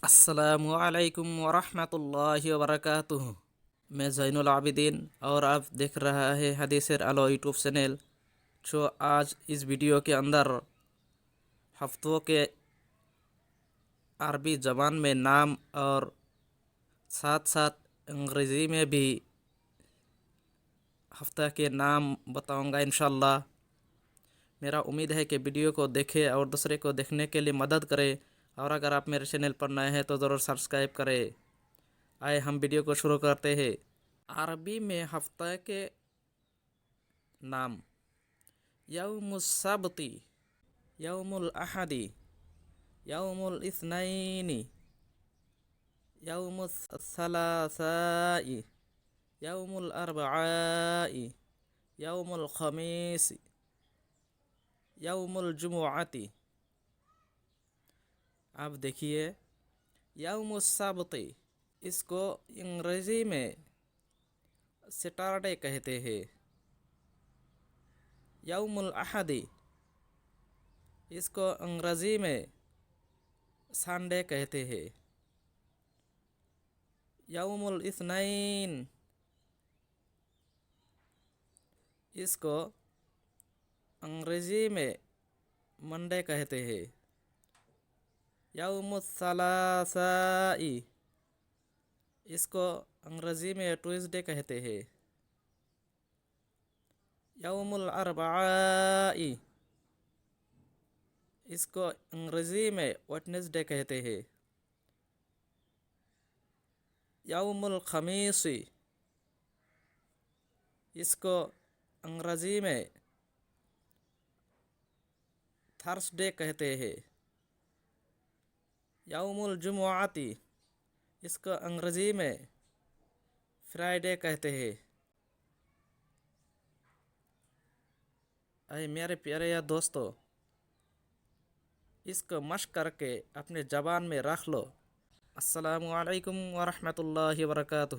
السلام علیکم ورحمۃ اللہ وبرکاتہ۔ میں زین العابدین اور آپ دیکھ رہا ہے حدیث الو یوٹیوب چینل، جو آج اس ویڈیو کے اندر ہفتوں کے عربی زبان میں نام اور ساتھ ساتھ انگریزی میں بھی ہفتہ کے نام بتاؤں گا انشاءاللہ۔ میرا امید ہے کہ ویڈیو کو دیکھے اور دوسرے کو دیکھنے کے لیے مدد کرے، اور اگر آپ میرے چینل پر نئے ہیں تو ضرور سبسکرائب کرے۔ آئے ہم ویڈیو کو شروع کرتے ہیں۔ عربی میں ہفتہ کے نام: یوم السبت، یوم الاحد، یوم الاثنین، یوم الثلاثاء، یوم الاربعاء، یوم الخمیس، یوم الجمعۃ۔ آپ دیکھیے، یوم السبت، اس کو انگریزی میں سیٹرڈے کہتے ہیں۔ یوم الاحد، اس کو انگریزی میں سنڈے کہتے ہیں۔ یوم الاثنین، اس کو انگریزی میں منڈے کہتے ہیں۔ یوم الثلاثاء، اس کو انگریزی میں ٹیوزڈے کہتے ہیں۔ یوم الاربعاء، اس کو انگریزی میں ویڈنسڈے کہتے ہیں۔ یوم الخمیس، اس کو انگریزی میں تھرسڈے کہتے ہیں۔ یوم الجمعۃ، اس کو انگریزی میں فرائیڈے کہتے ہیں۔ اے میرے پیارے یا دوستو، اس کو مشق کر کے اپنے زبان میں رکھ لو۔ السلام علیکم ورحمۃ اللہ وبرکاتہ۔